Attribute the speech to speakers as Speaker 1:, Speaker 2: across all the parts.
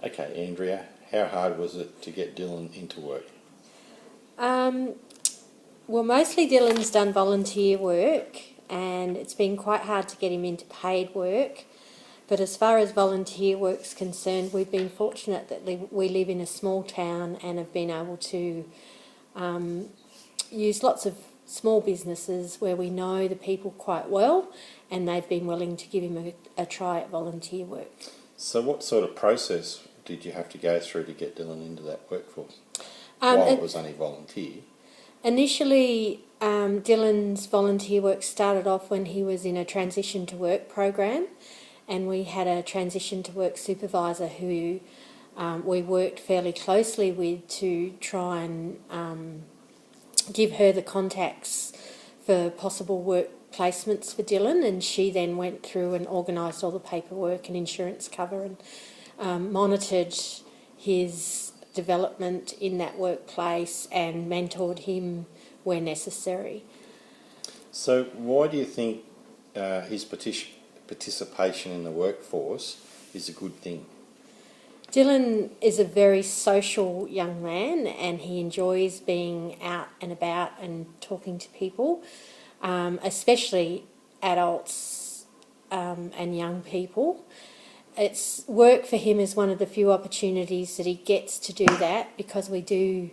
Speaker 1: Okay, Andrea, how hard was it to get Dylan into work?
Speaker 2: Well, mostly Dylan's done volunteer work, and it's been quite hard to get him into paid work. But as far as volunteer work's concerned, we've been fortunate that we live in a small town and have been able to use lots of small businesses where we know the people quite well, and they've been willing to give him a try at volunteer work.
Speaker 1: So what sort of process did you have to go through to get Dylan into that workforce? While it was only volunteer.
Speaker 2: Initially, Dylan's volunteer work started off when he was in a transition to work program, and we had a transition to work supervisor who we worked fairly closely with to try and give her the contacts for possible work placements for Dylan, and she then went through and organised all the paperwork and insurance cover and monitored his development in that workplace and mentored him where necessary.
Speaker 1: So why do you think his participation in the workforce is a good thing?
Speaker 2: Dylan is a very social young man, and he enjoys being out and about and talking to people, especially adults and young people. It's work for him is one of the few opportunities that he gets to do that, because we do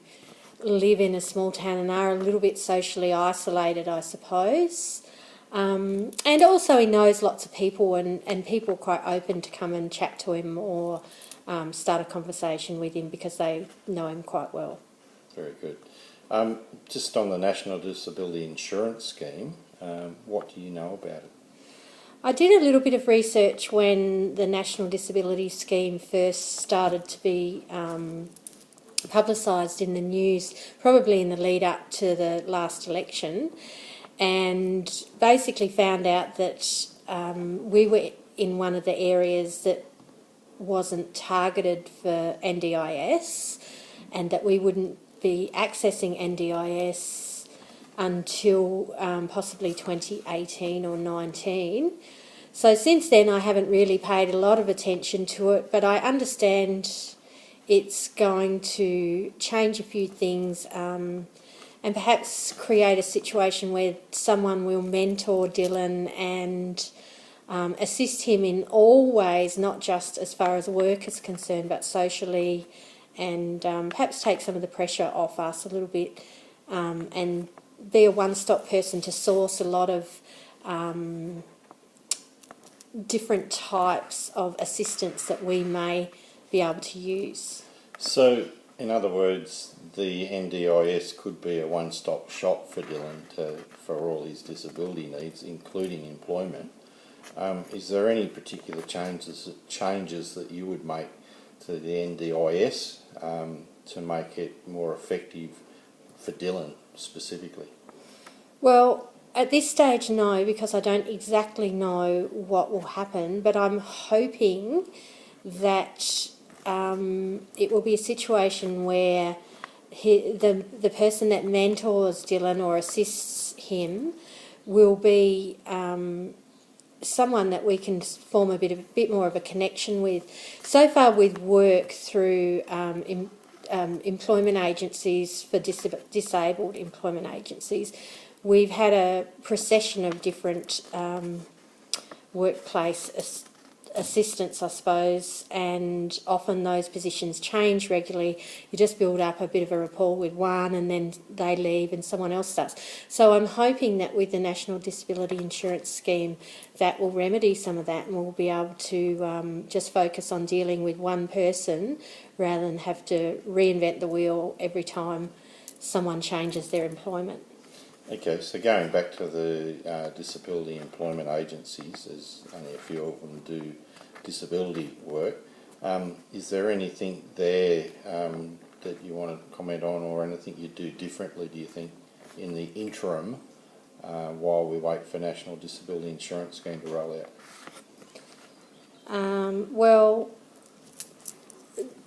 Speaker 2: live in a small town and are a little bit socially isolated, I suppose. And also he knows lots of people, and people are quite open to come and chat to him or start a conversation with him because they know him quite well.
Speaker 1: Very good. Just on the National Disability Insurance Scheme, what do you know about it?
Speaker 2: I did a little bit of research when the National Disability Scheme first started to be publicised in the news, probably in the lead up to the last election, and basically found out that we were in one of the areas that wasn't targeted for NDIS, and that we wouldn't be accessing NDIS until possibly 2018 or 19. So since then I haven't really paid a lot of attention to it, but I understand it's going to change a few things and perhaps create a situation where someone will mentor Dylan and assist him in all ways, not just as far as work is concerned, but socially, and perhaps take some of the pressure off us a little bit and be a one-stop person to source a lot of different types of assistance that we may be able to use.
Speaker 1: So, in other words, the NDIS could be a one-stop shop for Dylan for all his disability needs, including employment. Is there any particular changes that you would make to the NDIS to make it more effective for Dylan specifically?
Speaker 2: Well, at this stage, no, because I don't exactly know what will happen, but I'm hoping that it will be a situation where the person that mentors Dylan or assists him will be someone that we can form a bit more of a connection with. So far with work through employment agencies, for disabled employment agencies, we've had a procession of different workplace assistants, I suppose, and often those positions change regularly. You just build up a bit of a rapport with one and then they leave and someone else starts. So I'm hoping that with the National Disability Insurance Scheme that will remedy some of that, and we'll be able to just focus on dealing with one person rather than have to reinvent the wheel every time someone changes their employment.
Speaker 1: Okay, so going back to the disability employment agencies, as only a few of them do disability work, is there anything there that you want to comment on, or anything you do differently, do you think, in the interim while we wait for National Disability Insurance Scheme to roll out?
Speaker 2: Well,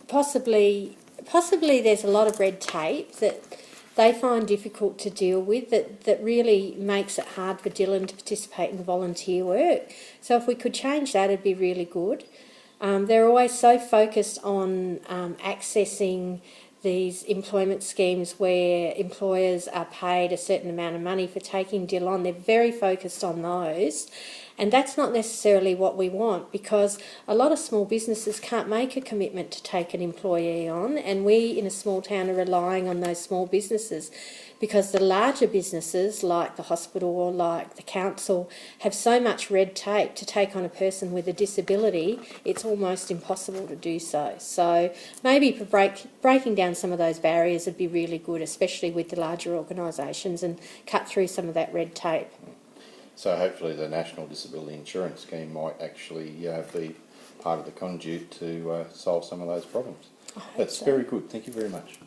Speaker 2: possibly there's a lot of red tape that they find difficult to deal with, that really makes it hard for Dylan to participate in volunteer work. So if we could change that, it'd be really good. They're always so focused on accessing these employment schemes where employers are paid a certain amount of money for taking DIL on. They're very focused on those. And that's not necessarily what we want, because a lot of small businesses can't make a commitment to take an employee on, and we in a small town are relying on those small businesses, because the larger businesses like the hospital or like the council have so much red tape to take on a person with a disability, it's almost impossible to do so. So maybe for breaking down some of those barriers would be really good, especially with the larger organisations, and cut through some of that red tape.
Speaker 1: So hopefully the National Disability Insurance Scheme might actually be part of the conduit to solve some of those problems. That's very good. Thank you very much.